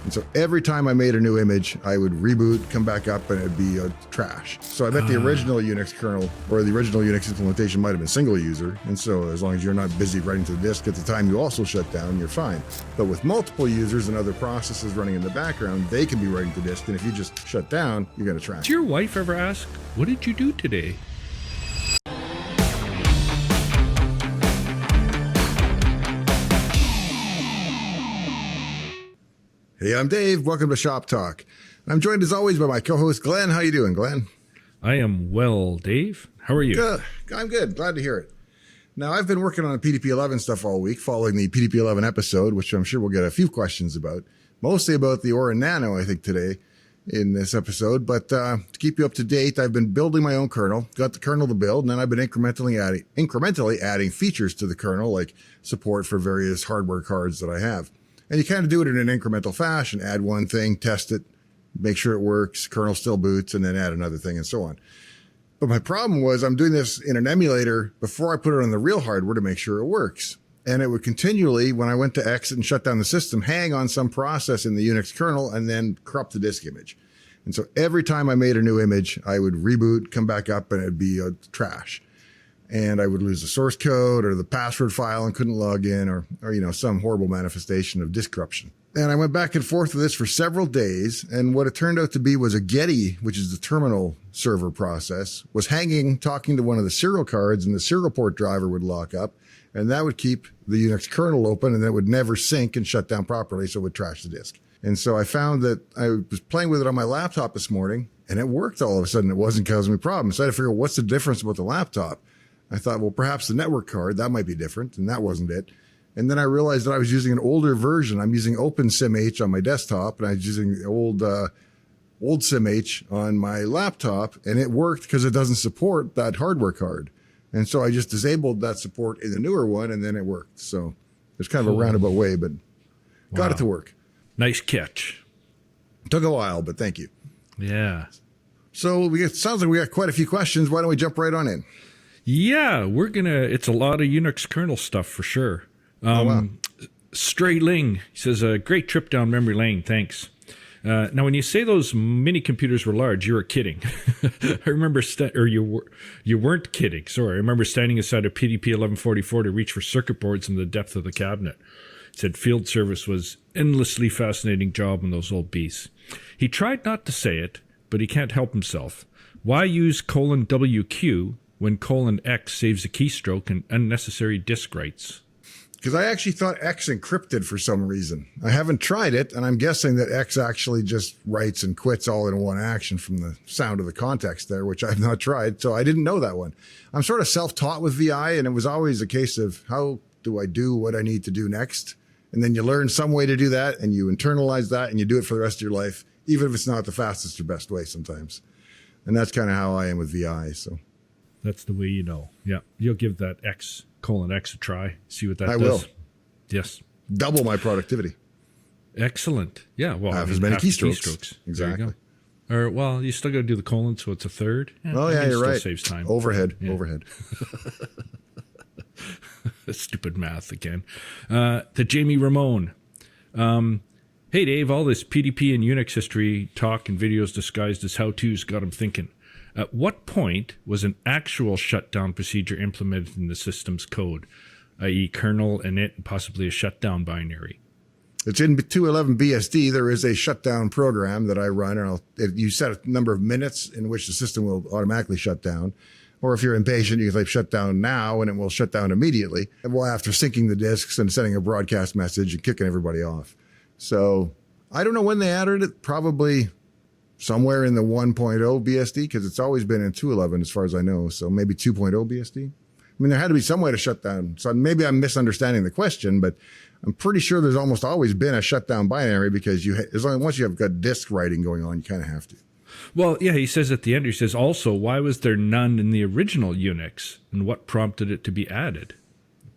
And so every time I made a new image, I would reboot, come back up, and it'd be trash. So I bet the original Unix kernel or the original Unix implementation might have been single user. And so as long as you're not busy writing to the disk at the time you also shut down, you're fine. But with multiple users and other processes running in the background, they can be writing to disk. And if you just shut down, you're going to trash. Does your wife ever ask, what did you do today? Hey, I'm Dave. Welcome to Shop Talk. I'm joined as always by my co-host, Glenn. How you doing, Glenn? I am well, Dave. How are you? Good. I'm good. Glad to hear it. Now, I've been working on PDP-11 stuff all week, following the PDP-11 episode, which I'm sure we'll get a few questions about, mostly about the Aura Nano, I think, today in this episode. But to keep you up to date, I've been building my own kernel, got the kernel to build, and then I've been incrementally adding features to the kernel, like support for various hardware cards that I have. And you kind of do it in an incremental fashion, add one thing, test it, make sure it works, kernel still boots, and then add another thing and so on. But my problem was I'm doing this in an emulator before I put it on the real hardware to make sure it works. And it would continually, when I went to exit and shut down the system, hang on some process in the Unix kernel and then corrupt the disk image. And so every time I made a new image, I would reboot, come back up, and it'd be trash. And I would lose the source code or the password file and couldn't log in or some horrible manifestation of disk corruption. And I went back and forth with this for several days. And what it turned out to be was a getty, which is the terminal server process, was hanging, talking to one of the serial cards, and the serial port driver would lock up. And that would keep the Unix kernel open, and it would never sync and shut down properly, so it would trash the disk. And so I found that I was playing with it on my laptop this morning, and it worked all of a sudden. It wasn't causing me problems. So I had to figure out what's the difference about the laptop. I thought, well, perhaps the network card, that might be different, and that wasn't it. And then I realized that I was using an older version. I'm using OpenSimH on my desktop, and I was using the old SimH on my laptop, and it worked because it doesn't support that hardware card. And so I just disabled that support in the newer one, and then it worked. So it's kind of a roundabout way, but got it to work. Nice catch. Took a while, but thank you. Yeah. So it sounds like we got quite a few questions. Why don't we jump right on in? Yeah, it's a lot of Unix kernel stuff for sure. Wow. Stray Ling says, great trip down memory lane, thanks. Now, when you say those mini computers were large, you were kidding. I remember, you weren't kidding, sorry. I remember standing aside a PDP-1144 to reach for circuit boards in the depth of the cabinet. It said field service was endlessly fascinating job on those old beasts. He tried not to say it, but he can't help himself. Why use :WQ when :X saves a keystroke and unnecessary disk writes? Because I actually thought X encrypted for some reason. I haven't tried it, and I'm guessing that X actually just writes and quits all in one action from the sound of the context there, which I've not tried, so I didn't know that one. I'm sort of self-taught with VI, and it was always a case of how do I do what I need to do next? And then you learn some way to do that, and you internalize that, and you do it for the rest of your life, even if it's not the fastest or best way sometimes. And that's kind of how I am with VI, so. That's the way you know. Yeah. You'll give that :X a try. See what that does. I will. Yes. Double my productivity. Excellent. Yeah. Well, half as many keystrokes. Exactly. Or, well, you still got to do the colon, so it's a third. Oh, yeah, you're right. Saves time. Overhead. Stupid math again. To Jamie Ramone. Hey, Dave, all this PDP and Unix history talk and videos disguised as how-tos got him thinking. At what point was an actual shutdown procedure implemented in the system's code, i.e. kernel, init, and possibly a shutdown binary? It's in 2.11 BSD. There is a shutdown program that I run, and you set a number of minutes in which the system will automatically shut down. Or if you're impatient, you can type shut down now, and it will shut down immediately. And well, after syncing the disks and sending a broadcast message and kicking everybody off. So I don't know when they added it, probably somewhere in the 1.0 BSD, because it's always been in 2.11 as far as I know. So maybe 2.0 BSD. I mean, there had to be some way to shut down. So maybe I'm misunderstanding the question, but I'm pretty sure there's almost always been a shutdown binary because once you have got disk writing going on, you kind of have to. Well, yeah, he says at the end, he says, also, why was there none in the original Unix, and what prompted it to be added?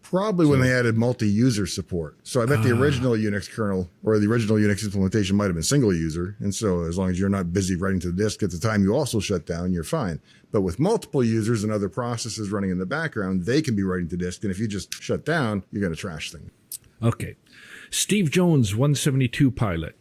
Probably when they added multi-user support. So I bet the original Unix kernel or the original Unix implementation might have been single user. And so as long as you're not busy writing to the disk at the time you also shut down, you're fine. But with multiple users and other processes running in the background, they can be writing to disk. And if you just shut down, you're going to trash things. Okay. Steve Jones, 172 pilot.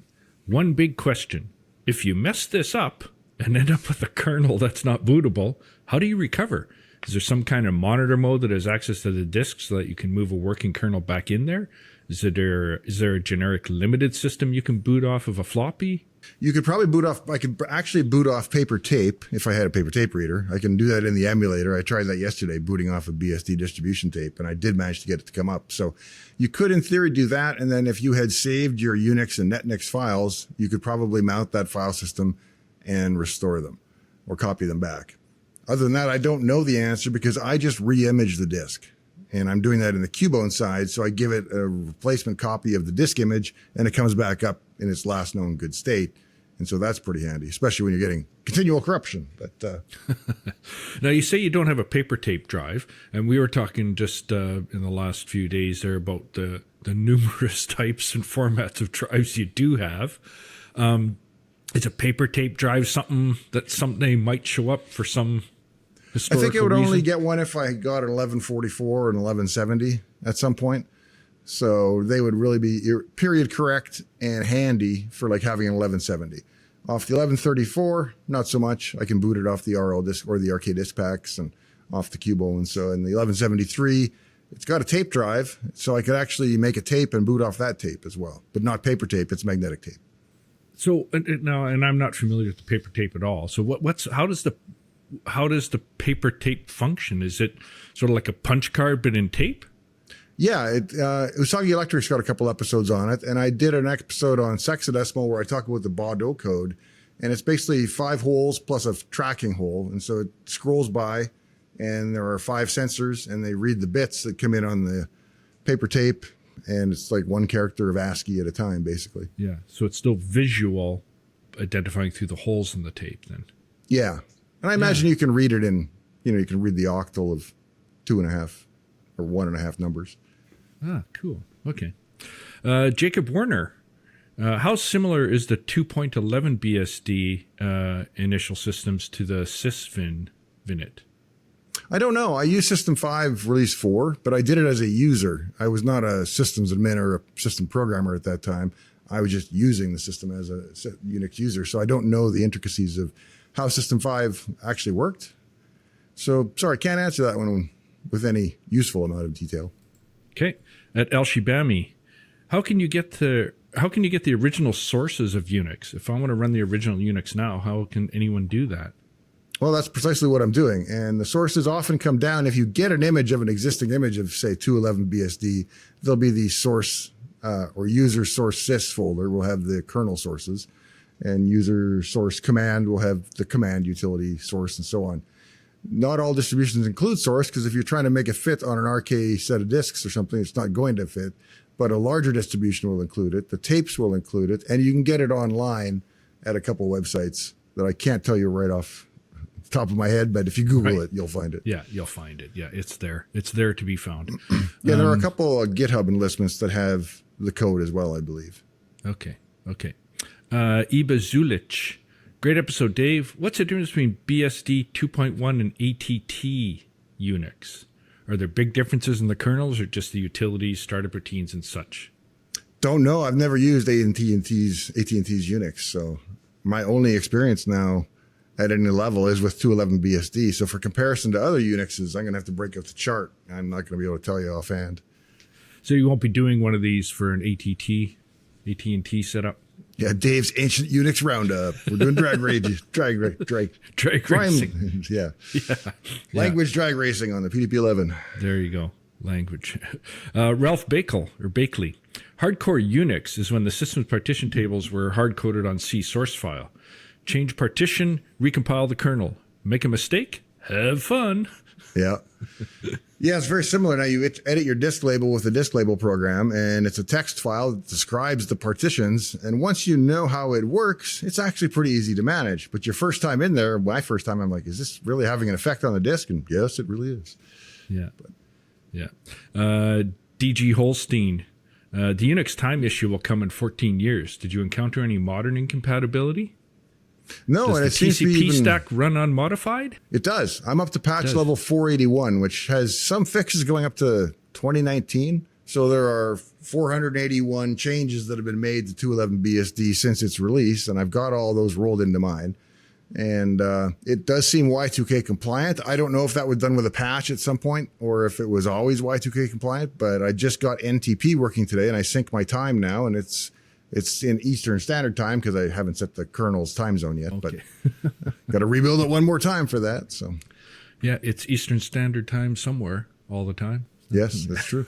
One big question. If you mess this up and end up with a kernel that's not bootable, how do you recover? Is there some kind of monitor mode that has access to the disk so that you can move a working kernel back in there? Is there a generic limited system you can boot off of a floppy? You could probably boot off. I could actually boot off paper tape if I had a paper tape reader. I can do that in the emulator. I tried that yesterday, booting off a BSD distribution tape, and I did manage to get it to come up. So you could, in theory, do that. And then if you had saved your Unix and NetNix files, you could probably mount that file system and restore them or copy them back. Other than that, I don't know the answer because I just re-image the disk. And I'm doing that in the Cubone side, so I give it a replacement copy of the disk image, and it comes back up in its last known good state. And so that's pretty handy, especially when you're getting continual corruption. But now, you say you don't have a paper tape drive, and we were talking just in the last few days there about the numerous types and formats of drives you do have. Is a paper tape drive something that someday might show up for some historical I think I would reason? only get one if I got an 1144 and 1170 at some point. So they would really be period correct and handy for like having an 1170. Off the 1134, not so much. I can boot it off the RL disk or the RK disk packs and off the Cubone. So in the 1173, it's got a tape drive, so I could actually make a tape and boot off that tape as well. But not paper tape, it's magnetic tape. So now, and I'm not familiar with the paper tape at all. So how does the paper tape function? Is it sort of like a punch card but in tape? Yeah, Usagi Electric's got a couple episodes on it, and I did an episode on Sexadecimal where I talk about the Baudot code, and it's basically 5 holes plus a tracking hole, and so it scrolls by, and there are 5 sensors, and they read the bits that come in on the paper tape, and it's like one character of ASCII at a time, basically. Yeah, so it's still visual, identifying through the holes in the tape then. Yeah, and I imagine you can read it in, you can read the octal of 2.5 or 1.5 numbers. Ah, cool. Okay. Jacob Werner, how similar is the 2.11 BSD initial systems to the sysvin VINIT? I don't know. I used System 5 Release 4, but I did it as a user. I was not a systems admin or a system programmer at that time. I was just using the system as a Unix user, so I don't know the intricacies of how System 5 actually worked. So, sorry, I can't answer that one with any useful amount of detail. Okay. At El Shibami, how can you get the original sources of Unix? If I want to run the original Unix now, how can anyone do that? Well, that's precisely what I'm doing. And the sources often come down. If you get an image of an existing image of, say, 211 BSD, there'll be the source or user source sys folder will have the kernel sources, and user source command will have the command utility source and so on. Not all distributions include source, because if you're trying to make it fit on an RK set of disks or something, it's not going to fit. But a larger distribution will include it. The tapes will include it. And you can get it online at a couple websites that I can't tell you right off the top of my head. But if you Google it, you'll find it. Yeah, you'll find it. Yeah, it's there. It's there to be found. Yeah, there are a couple of GitHub enlistments that have the code as well, I believe. Okay. Iba Zulich. Great episode, Dave. What's the difference between BSD 2.1 and AT&T Unix? Are there big differences in the kernels or just the utilities, startup routines, and such? Don't know. I've never used AT&T's Unix, so my only experience now at any level is with 211 BSD. So for comparison to other Unixes, I'm going to have to break out the chart. I'm not going to be able to tell you offhand. So you won't be doing one of these for an AT&T setup? Yeah, Dave's Ancient Unix Roundup. We're doing drag racing. Yeah. Language drag racing on the PDP-11. There you go. Language. Ralph Bakley. Hardcore Unix is when the system's partition tables were hard-coded on C source file. Change partition, recompile the kernel. Make a mistake? Have fun. Yeah. Yeah, it's very similar. Now you edit your disk label with the disk label program, and it's a text file that describes the partitions. And once you know how it works, it's actually pretty easy to manage. But your first time in there, my first time, I'm like, is this really having an effect on the disk? And yes, it really is. Yeah. DG Holstein. The Unix time issue will come in 14 years. Did you encounter any modern incompatibility? No, does and the it seems to be TCP stack run unmodified? It does. I'm up to patch level 481, which has some fixes going up to 2019, So there are 481 changes that have been made to 2.11 BSD since its release, and I've got all those rolled into mine. And it does seem Y2K compliant. I don't know if that was done with a patch at some point or if it was always Y2K compliant, but I just got NTP working today, and I sync my time now, and it's in Eastern Standard Time because I haven't set the kernel's time zone yet, Okay. but got to rebuild it one more time for that. So Yeah, it's Eastern Standard Time somewhere all the time. yes, that's true.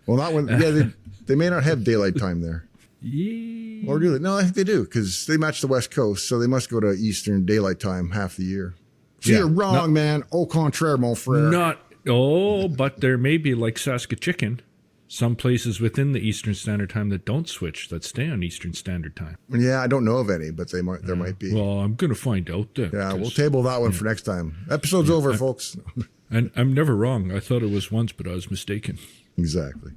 Well, not when, yeah, they may not have daylight time there. Yeah. Or do they? No, I think they do because they match the West Coast, so they must go to Eastern Daylight Time half the year. So Yeah. you're wrong, man. Au contraire, mon frère. But there may be like Saskatchewan, some places within the Eastern Standard Time that don't switch, that stay on Eastern Standard Time. Yeah, I don't know of any, but there might be. Well, I'm going to find out then. Yeah, we'll table that one for next time. Episode's over, folks. And I'm never wrong. I thought it was once, but I was mistaken. Exactly.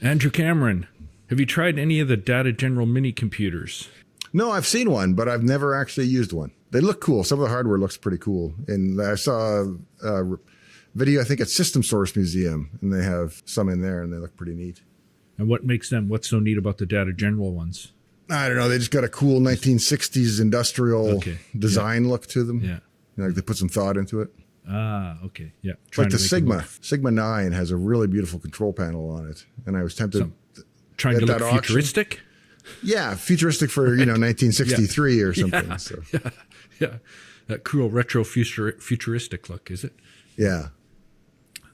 Andrew Cameron, have you tried any of the Data General mini computers? No, I've seen one, but I've never actually used one. They look cool. Some of the hardware looks pretty cool. And I saw a video, I think, at System Source Museum, and they have some in there, and they look pretty neat. And what makes them, what's so neat about the Data General ones? I don't know. They just got a cool 1960s industrial design look to them. Yeah. Like they put some thought into it. Ah, okay. Yeah. Like the Sigma 9 has a really beautiful control panel on it. And I was tempted. Trying to at look that auction. futuristic? Yeah, futuristic for, 1963 or something. Yeah. So. Yeah. That cool retro futuristic look, is it? Yeah.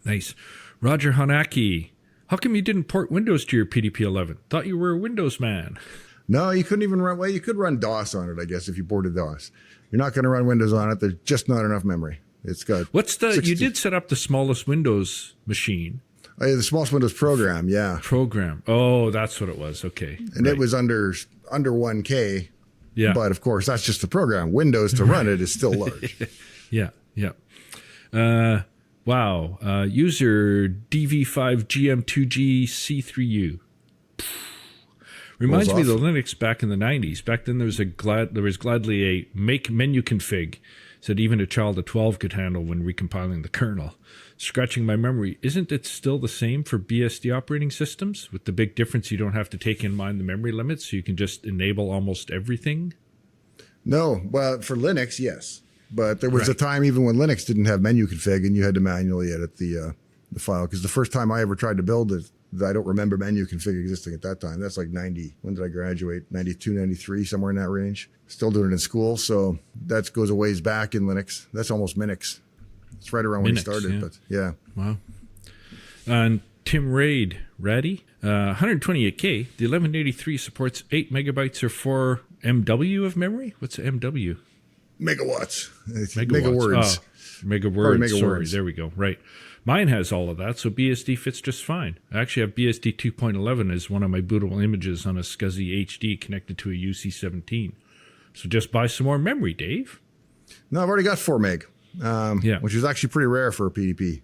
Nice. Roger Hanaki, how come you didn't port Windows to your PDP-11? Thought you were a Windows man. No, you couldn't even run. Well, you could run DOS on it, I guess, if you ported DOS. You're not going to run Windows on it. There's just not enough memory. It's got. You did set up the smallest Windows machine. Oh, yeah, the smallest Windows program, yeah. Program. Oh, that's what it was. Okay. And it was under 1K. Yeah. But of course, that's just the program. Windows to run it is still large. Yeah. Wow. User DV5GM2GC3U. Reminds me of the Linux back in the 90s. Back then there was gladly a make menu config that even a child of 12 could handle when recompiling the kernel. Scratching my memory, isn't it still the same for BSD operating systems? With the big difference, you don't have to take in mind the memory limits, so you can just enable almost everything? No. Well, for Linux, yes. But there was a time even when Linux didn't have menu config and you had to manually edit the file. Because the first time I ever tried to build it, I don't remember menu config existing at that time. That's like 90. When did I graduate? 92, 93, somewhere in that range. Still doing it in school. So that goes a ways back in Linux. That's almost Minix. It's right around when he started. Yeah. But yeah. Wow. And Tim Raddy, 128K, the 1183 supports 8 megabytes or 4 MW of memory? What's MW? Megawatts. Megawords. Megawords. Sorry, there we go. Right. Mine has all of that, so BSD fits just fine. I actually have BSD 2.11 as one of my bootable images on a SCSI HD connected to a UC17. So just buy some more memory, Dave. No, I've already got 4 meg, which is actually pretty rare for a PDP.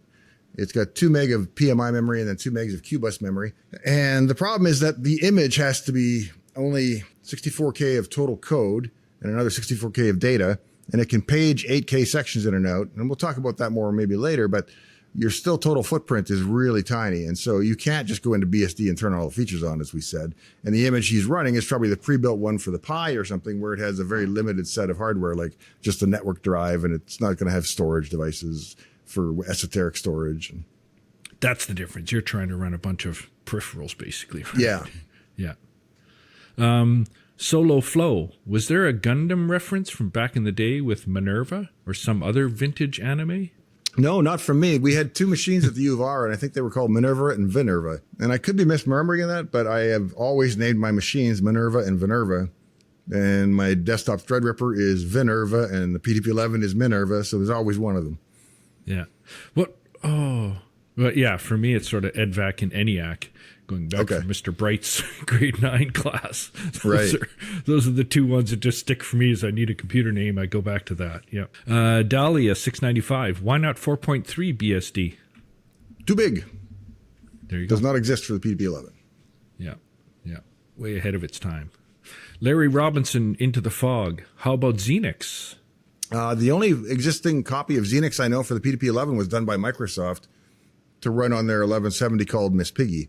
It's got 2 meg of PMI memory and then 2 megs of QBus memory. And the problem is that the image has to be only 64K of total code and another 64K of data, and it can page 8K sections in and out. And we'll talk about that more maybe later, but your still total footprint is really tiny. And so you can't just go into BSD and turn all the features on, as we said. And the image he's running is probably the pre-built one for the Pi or something where it has a very limited set of hardware, like just a network drive, and it's not going to have storage devices for esoteric storage. That's the difference. You're trying to run a bunch of peripherals, basically. Right? Yeah. Yeah. Solo Flow. Was there a Gundam reference from back in the day with Minerva or some other vintage anime? No, not from me. We had 2 machines at the U of R, and I think they were called Minerva and Vinerva. And I could be misremembering that, but I have always named my machines Minerva and Vinerva. And my desktop Threadripper is Vinerva, and the PDP-11 is Minerva, so there's always one of them. Yeah. What? Oh. Well, yeah, for me, it's sort of EDVAC and ENIAC, going back to Mr. Bright's grade 9 class. Those are the 2 ones that just stick for me as I need a computer name. I go back to that. Yeah. Dahlia 695. Why not 4.3 BSD? Too big. There you go. Does not exist for the PDP-11. Yeah. Yeah. Way ahead of its time. Larry Robinson, Into the Fog. How about Xenix? The only existing copy of Xenix I know for the PDP-11 was done by Microsoft. to run on their 1170 called Miss Piggy.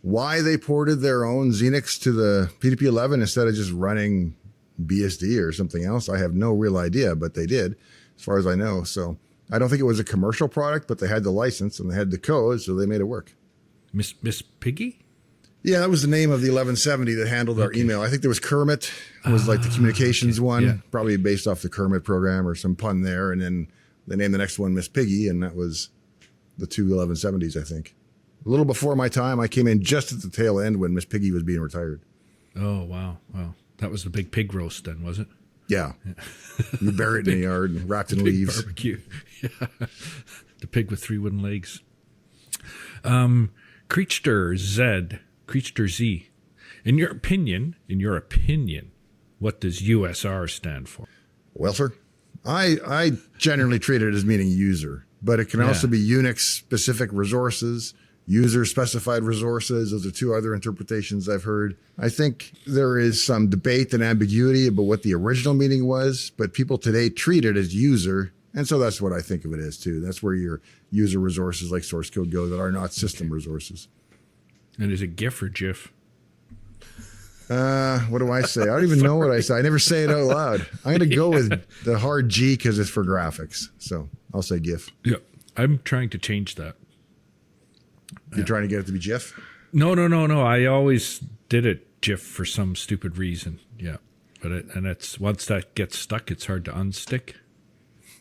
Why they ported their own Xenix to the PDP-11 instead of just running BSD or something else, I have no real idea, but they did, as far as I know. So I don't think it was a commercial product, but they had the license and they had the code, so they made it work. Miss Piggy? Yeah, that was the name of the 1170 that handled our email. I think there was Kermit, was like the communications one, probably based off the Kermit program or some pun there. And then they named the next one Miss Piggy, and that was the two 1170s, I think. A little before my time, I came in just at the tail end when Miss Piggy was being retired. Oh, wow. Wow. That was the big pig roast then, was it? Yeah. You bury it in the yard and wrapped in leaves. Barbecue. Yeah. The pig with 3 wooden legs. Creature Z. In your opinion, what does USR stand for? Well, sir, I generally treat it as meaning user, but it can also be Unix-specific resources, user-specified resources. Those are two other interpretations I've heard. I think there is some debate and ambiguity about what the original meaning was, but people today treat it as user, and so that's what I think of it as, too. That's where your user resources like source code go that are not system resources. And is it GIF or GIF? What do I say? I don't even know what I say. I never say it out loud. I'm going to go with the hard G because it's for graphics. So I'll say GIF. Yeah, I'm trying to change that. You're trying to get it to be GIF? No. I always did it GIF for some stupid reason. Yeah, but it's once that gets stuck, it's hard to unstick.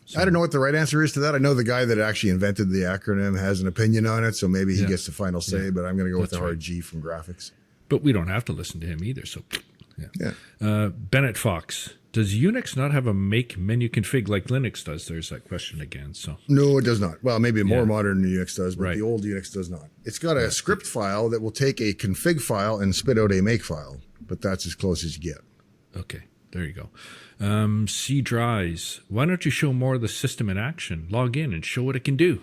So. I don't know what the right answer is to that. I know the guy that actually invented the acronym has an opinion on it, so maybe he gets the final say, but I'm going to go with the hard G from graphics. But we don't have to listen to him either, so yeah. Bennett Fox, does Unix not have a make menu config like Linux does? There's that question again. So no, it does not. Well, maybe more modern Unix does, but the old Unix does not. It's got a script file that will take a config file and spit out a make file, but that's as close as you get. Okay, there you go. C Dries, why don't you show more of the system in action? Log in and show what it can do.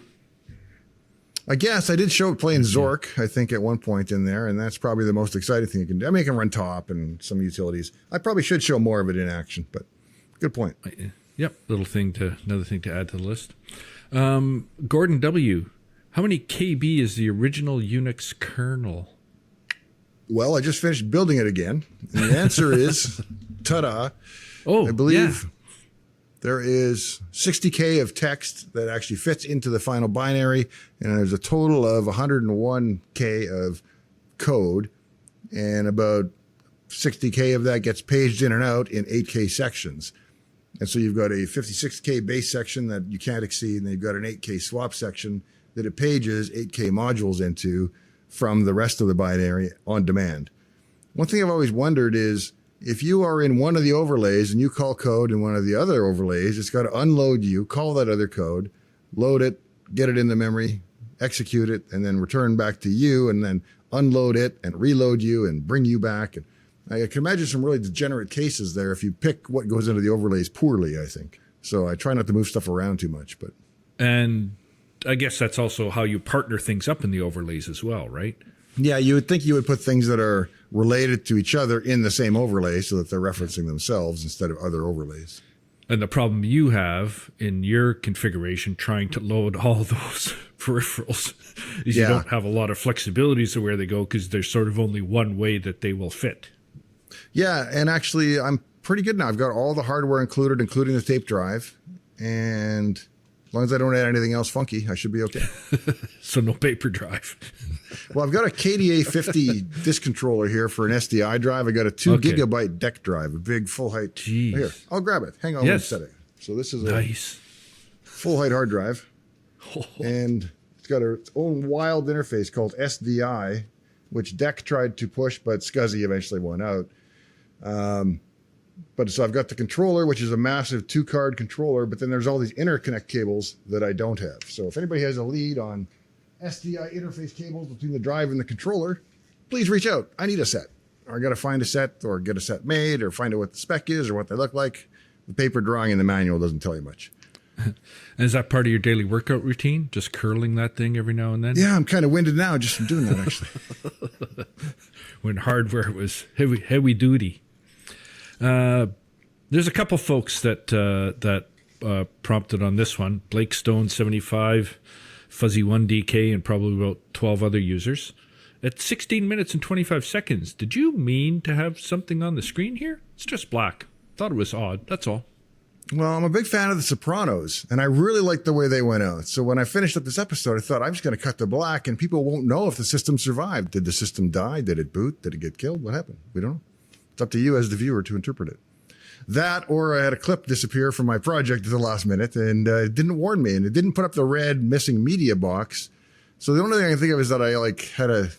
I guess I did show it playing Zork, I think, at one point in there, and that's probably the most exciting thing you can do. I mean, it can run top and some utilities. I probably should show more of it in action, but good point. Yep, another thing to add to the list. Gordon W., how many KB is the original Unix kernel? Well, I just finished building it again, and the answer is, ta-da, I believe there is 60K of text that actually fits into the final binary, and there's a total of 101K of code, and about 60K of that gets paged in and out in 8K sections. And so you've got a 56K base section that you can't exceed, and then you've got an 8K swap section that it pages 8K modules into from the rest of the binary on demand. One thing I've always wondered is, if you are in one of the overlays and you call code in one of the other overlays, it's got to unload you, call that other code, load it, get it into memory, execute it, and then return back to you, and then unload it and reload you and bring you back. And I can imagine some really degenerate cases there if you pick what goes into the overlays poorly, I think. So I try not to move stuff around too much. And I guess that's also how you partner things up in the overlays as well, right? Yeah, you would think you would put things that are related to each other in the same overlay so that they're referencing themselves instead of other overlays. And the problem you have in your configuration trying to load all those peripherals is you don't have a lot of flexibility to where they go because there's sort of only one way that they will fit. Yeah, and actually I'm pretty good now. I've got all the hardware included, including the tape drive, and as long as I don't add anything else funky, I should be okay. So no paper drive. Well, I've got a KDA 50 disk controller here for an SDI drive. I got a 2 gigabyte deck drive, a big full height. Jeez. Here, I'll grab it. Hang on one second. So this is a full height hard drive. And it's got its own wild interface called SDI, which Deck tried to push, but SCSI eventually won out. But so I've got the controller, which is a massive 2-card controller, but then there's all these interconnect cables that I don't have. So if anybody has a lead on SDI interface cables between the drive and the controller, please reach out. I need a set. Or I got to find a set or get a set made or find out what the spec is or what they look like. The paper drawing in the manual doesn't tell you much. And is that part of your daily workout routine? Just curling that thing every now and then? Yeah, I'm kind of winded now just from doing that, actually. When hardware was heavy duty. There's a couple folks that prompted on this one. Blake Stone 75, Fuzzy1DK, and probably about 12 other users. At 16 minutes and 25 seconds, did you mean to have something on the screen here? It's just black. Thought it was odd, that's all. Well, I'm a big fan of The Sopranos, and I really liked the way they went out. So when I finished up this episode, I thought I'm just going to cut to black, and people won't know if the system survived. Did the system die? Did it boot? Did it get killed? What happened? We don't know. It's up to you as the viewer to interpret it. That, or I had a clip disappear from my project at the last minute, and it didn't warn me, and it didn't put up the red missing media box. So the only thing I can think of is that I had a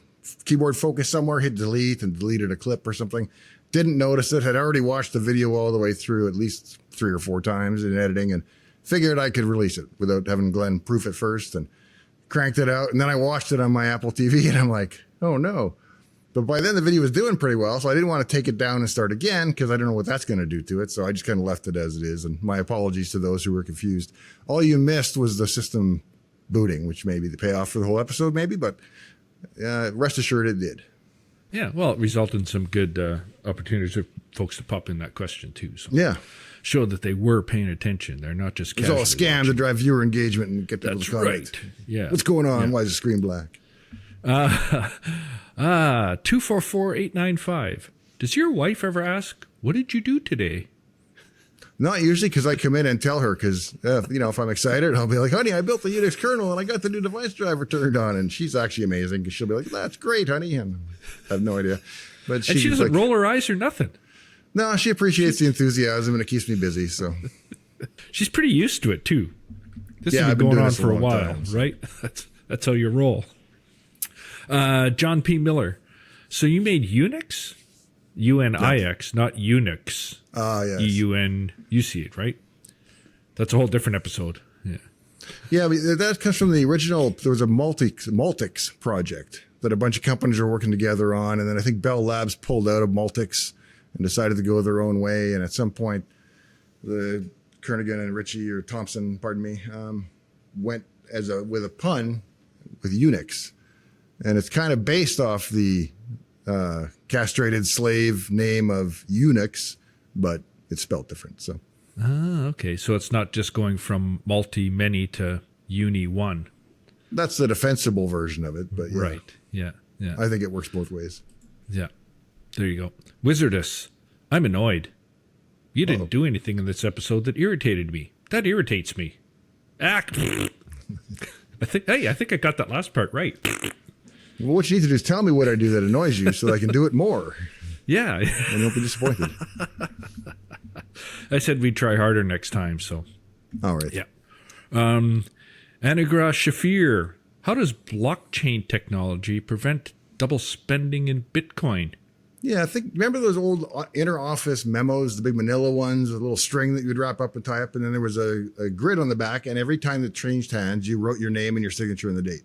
keyboard focus somewhere, hit delete, and deleted a clip or something. Didn't notice it, had already watched the video all the way through at least 3 or 4 times in editing, and figured I could release it without having Glen proof it first, and cranked it out. And then I watched it on my Apple TV, and I'm like, oh no. But by then the video was doing pretty well, so I didn't want to take it down and start again because I don't know what that's going to do to it. So I just kind of left it as it is. And my apologies to those who were confused. All you missed was the system booting, which may be the payoff for the whole episode, maybe, but rest assured it did. Yeah, well, it resulted in some good opportunities for folks to pop in that question too. So yeah. Showed that they were paying attention. They're not just casually. It's all a scam watching. To drive viewer engagement and get them to comment. Right. Yeah. What's going on? Yeah. Why is the screen black? 244895. Does your wife ever ask, what did you do today? Not usually, because I come in and tell her, because, if I'm excited, I'll be like, honey, I built the Unix kernel and I got the new device driver turned on. And she's actually amazing, because she'll be like, that's great, honey. And I have no idea. But she doesn't roll her eyes or nothing. No, she appreciates the enthusiasm and it keeps me busy. So she's pretty used to it, too. This has been going on for a while, right? That's how you roll. John P. Miller. So you made Unix? UNIX, not Unix. Yes. EUNUC, right? That's a whole different episode. Yeah. Yeah, that comes from the original. There was a Multics project that a bunch of companies were working together on. And then I think Bell Labs pulled out of Multics and decided to go their own way. And at some point, the Kernighan and Ritchie, or Thompson, pardon me, went with a pun with Unix. And it's kind of based off the castrated slave name of Unix, but it's spelled different. So, okay. So it's not just going from many to uni-1. That's the defensible version of it, but yeah. Right. Yeah. Yeah. I think it works both ways. Yeah. There you go. Wizardess, I'm annoyed. You didn't do anything in this episode that irritated me. That irritates me. I think I got that last part right. Well, what you need to do is tell me what I do that annoys you so that I can do it more. Yeah. And you'll be disappointed. I said we'd try harder next time, so. All right. Yeah. Anagra Shafir. How does blockchain technology prevent double spending in Bitcoin? Yeah, remember those old inter-office memos, the big manila ones, a little string that you would wrap up and tie up, and then there was a grid on the back, and every time that changed hands, you wrote your name and your signature and the date.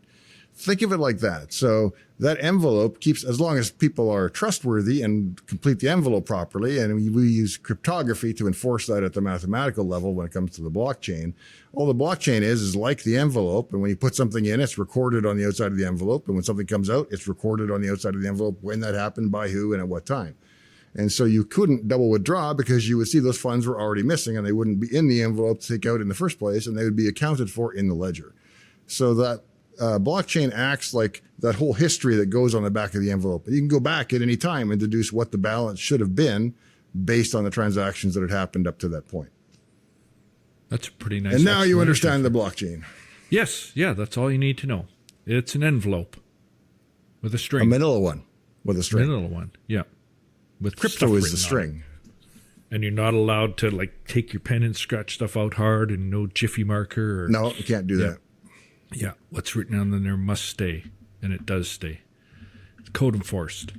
Think of it like that. So that envelope keeps, as long as people are trustworthy and complete the envelope properly, and we use cryptography to enforce that at the mathematical level when it comes to the blockchain. All the blockchain is like the envelope, and when you put something in, it's recorded on the outside of the envelope, and when something comes out, it's recorded on the outside of the envelope, when that happened, by who, and at what time. And so you couldn't double withdraw because you would see those funds were already missing, and they wouldn't be in the envelope to take out in the first place, and they would be accounted for in the ledger. So that blockchain acts like that whole history that goes on the back of the envelope. You can go back at any time and deduce what the balance should have been based on the transactions that had happened up to that point. That's a pretty nice. And now you understand the blockchain. Yes. Yeah, that's all you need to know. It's an envelope with a string. A manila one with a string. A manila one, yeah. With crypto is the string. And you're not allowed to take your pen and scratch stuff out hard, and no jiffy marker. No, you can't do that. Yeah, what's written on there must stay, and it does stay. It's code enforced.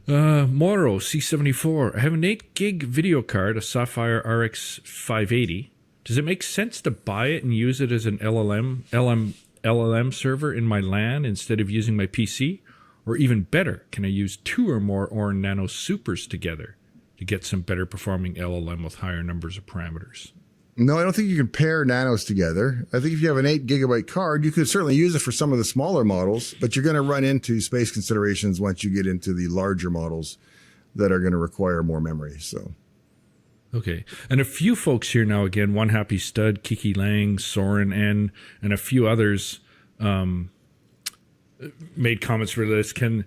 Moro C74. I have an 8 gig video card, a Sapphire RX 580. Does it make sense to buy it and use it as an LLM server in my LAN instead of using my PC? Or even better, can I use 2 or more Orin Nano Supers together to get some better performing LLM with higher numbers of parameters? No, I don't think you can pair nanos together. I think if you have an 8 gigabyte card, you could certainly use it for some of the smaller models, but you're going to run into space considerations once you get into the larger models that are going to require more memory. So, okay. And a few folks here now, again, One Happy Stud, Kiki Lang, Soren N, and a few others made comments for this. Can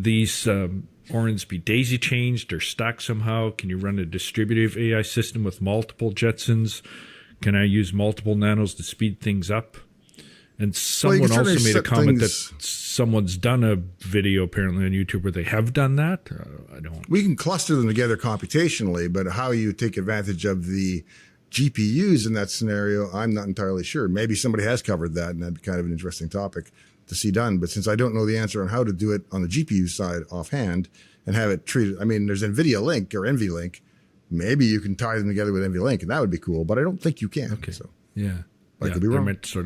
these ORNs be daisy changed or stacked somehow? Can you run a distributive AI system with multiple Jetsons? Can I use multiple nanos to speed things up? And someone also made a comment that someone's done a video apparently on YouTube where they have done that. I don't. We can cluster them together computationally, but how you take advantage of the GPUs in that scenario, I'm not entirely sure. Maybe somebody has covered that, and that'd be kind of an interesting topic to see done. But since I don't know the answer on how to do it on the GPU side offhand and have it treated, I mean, there's NVIDIA Link or NVLink. Maybe you can tie them together with NVLink, and that would be cool. But I don't think you can. Okay. So. Yeah. I could be wrong. They're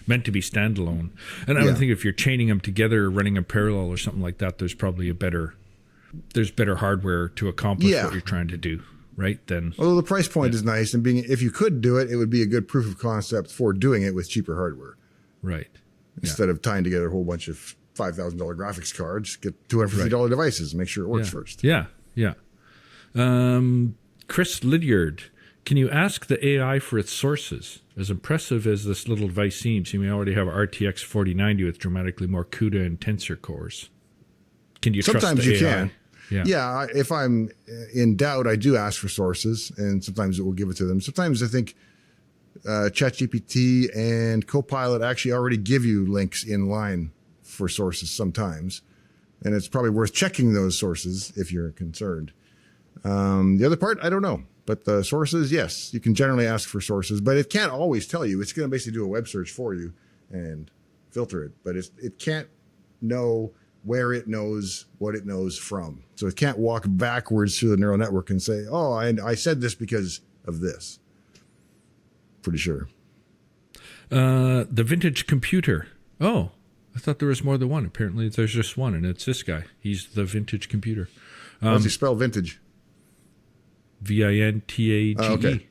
meant to be standalone. And I would think if you're chaining them together or running them parallel or something like that, there's probably better hardware to accomplish what you're trying to do, right? Then, although the price point is nice, and if you could do it, it would be a good proof of concept for doing it with cheaper hardware. Right. Instead of tying together a whole bunch of $5,000 graphics cards, get $250 devices and make sure it works first. Yeah. Chris Lydiard. Can you ask the AI for its sources? As impressive as this little device seems, you may already have RTX 4090 with dramatically more CUDA and tensor cores. Can you trust the AI? Sometimes you can. Yeah, if I'm in doubt, I do ask for sources, and sometimes it will give it to them. Sometimes I think ChatGPT and Copilot actually already give you links in line for sources sometimes, and it's probably worth checking those sources if you're concerned. The other part, I don't know. But the sources, yes, you can generally ask for sources, but it can't always tell you. It's going to basically do a web search for you and filter it, but it can't know where it knows what it knows from. So it can't walk backwards through the neural network and say, oh, I said this because of this. Pretty sure. The vintage computer. Oh, I thought there was more than one. Apparently there's just one, and it's this guy. He's the vintage computer. How does he spell vintage? Vintage. Okay.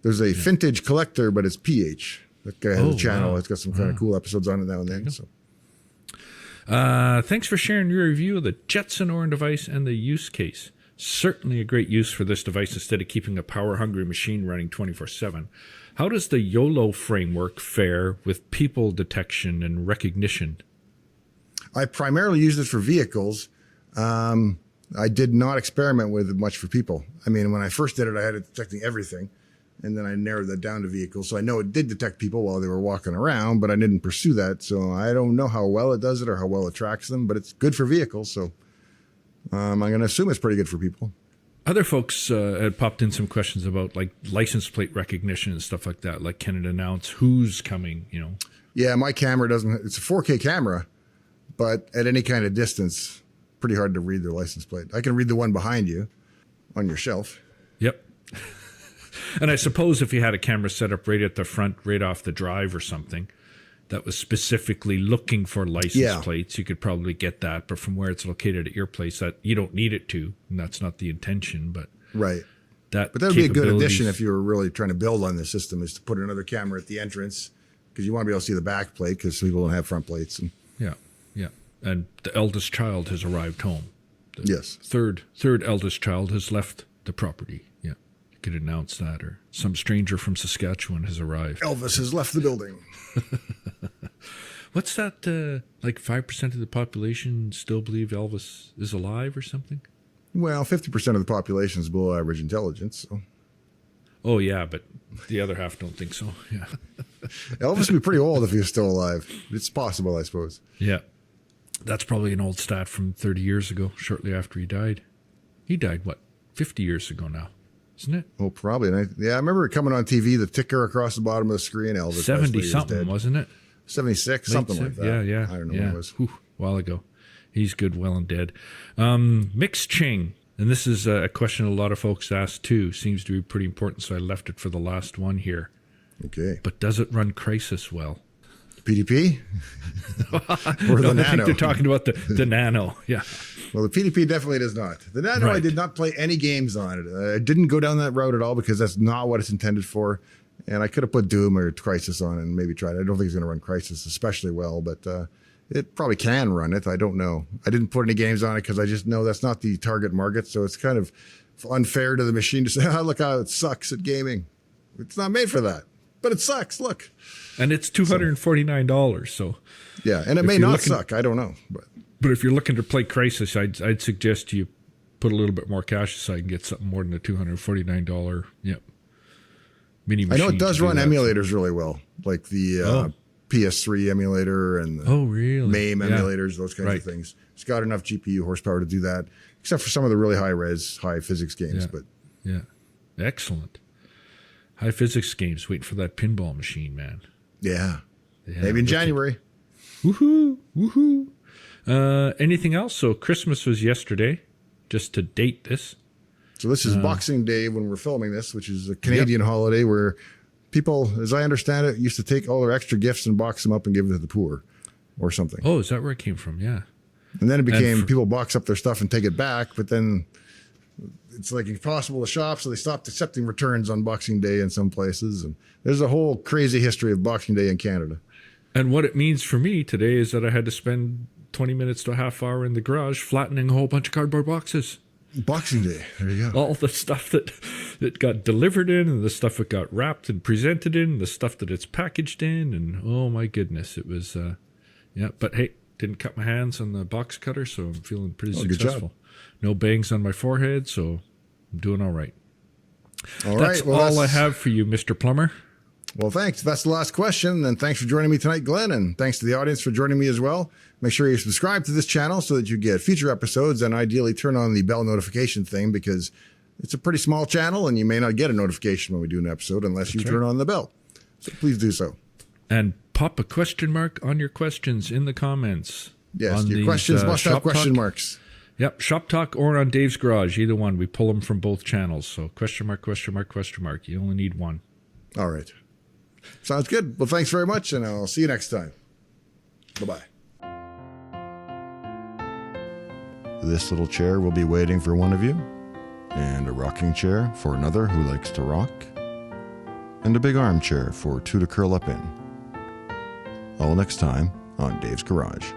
There's a vintage collector, but it's PH. That guy has a channel. It's got some kind of cool episodes on it now and then. So. Thanks for sharing your review of the Jetson ORN device and the use case. Certainly a great use for this device instead of keeping a power-hungry machine running 24/7. How does the YOLO framework fare with people detection and recognition? I primarily use it for vehicles. I did not experiment with it much for people. I mean, when I first did it, I had it detecting everything, and then I narrowed that down to vehicles. So I know it did detect people while they were walking around, but I didn't pursue that. So I don't know how well it does it or how well it tracks them, but it's good for vehicles. So I'm going to assume it's pretty good for people. Other folks had popped in some questions about like license plate recognition and stuff like that. Like, can it announce who's coming, you know? Yeah, my camera doesn't. It's a 4K camera, but at any kind of distance, pretty hard to read their license plate. I can read the one behind you on your shelf. Yep. And I suppose if you had a camera set up right at the front, right off the drive or something, that was specifically looking for license plates, you could probably get that. But from where it's located at your place, that you don't need it to, and that's not the intention. But right. But that would be a good addition if you were really trying to build on the system, is to put another camera at the entrance, because you want to be able to see the back plate because people don't have front plates. And and the eldest child has arrived home. The third eldest child has left the property. Yeah, you could announce that, or some stranger from Saskatchewan has arrived. Elvis has left the building. What's that? Like 5% of the population still believe Elvis is alive or something? Well, 50% of the population is below average intelligence. So. Oh yeah, but the other half don't think so. Yeah. Elvis would be pretty old if he was still alive. It's possible, I suppose. Yeah. That's probably an old stat from 30 years ago, shortly after he died. He died, 50 years ago now, isn't it? Oh, probably. And I remember it coming on TV, the ticker across the bottom of the screen, Elvis. 70-something, wasn't it? 76, something like that. Yeah. I don't know what it was. Whew, a while ago. He's good, well, and dead. Mix Ching, and this is a question a lot of folks ask too. Seems to be pretty important, so I left it for the last one here. Okay. But does it run Crisis well? PDP? Or the Nano? I think they're talking about the Nano, yeah. Well, the PDP definitely does not. The Nano, right. I did not play any games on it. I didn't go down that route at all because that's not what it's intended for. And I could have put Doom or Crisis on it and maybe tried it. I don't think it's going to run Crisis especially well, but it probably can run it. I don't know. I didn't put any games on it because I just know that's not the target market. So it's kind of unfair to the machine to say, oh, look how it sucks at gaming. It's not made for that. but it sucks. Look. And it's $249. So yeah, and it may not suck. I don't know. But if you're looking to play Crisis, I'd suggest you put a little bit more cash aside and get something more than a $249 mini machine. I know it does run emulators really well, like the PS3 emulator and the MAME emulators, those kinds of things. It's got enough GPU horsepower to do that, except for some of the really high-res, high-physics games. Yeah. Excellent. High-physics games. Waiting for that pinball machine, man. Yeah. Maybe in January. Woohoo. Anything else? So Christmas was yesterday, just to date this. So this is Boxing Day when we're filming this, which is a Canadian holiday where people, as I understand it, used to take all their extra gifts and box them up and give them to the poor or something. Oh, is that where it came from? Yeah. And then it became people box up their stuff and take it back, but then it's like impossible to shop, so they stopped accepting returns on Boxing Day in some places. And there's a whole crazy history of Boxing Day in Canada. And what it means for me today is that I had to spend 20 minutes to a half hour in the garage flattening a whole bunch of cardboard boxes. Boxing Day. There you go. All the stuff that got delivered in, and the stuff it got wrapped and presented in, the stuff that it's packaged in, and oh my goodness, it was but hey, didn't cut my hands on the box cutter, so I'm feeling pretty successful. Good job. No bangs on my forehead, so I'm doing all right. That's all I have for you, Mr. Plumber. Well, thanks. That's the last question. And thanks for joining me tonight, Glenn. And thanks to the audience for joining me as well. Make sure you subscribe to this channel so that you get future episodes, and ideally turn on the bell notification thing, because it's a pretty small channel and you may not get a notification when we do an episode unless you turn on the bell. So please do so. And pop a question mark on your questions in the comments. Yes, your questions must have question marks. Yep, Shop Talk or on Dave's Garage, either one. We pull them from both channels. So question mark, question mark, question mark. You only need one. All right. Sounds good. Well, thanks very much, and I'll see you next time. Bye-bye. This little chair will be waiting for one of you, and a rocking chair for another who likes to rock, and a big armchair for two to curl up in. All next time on Dave's Garage.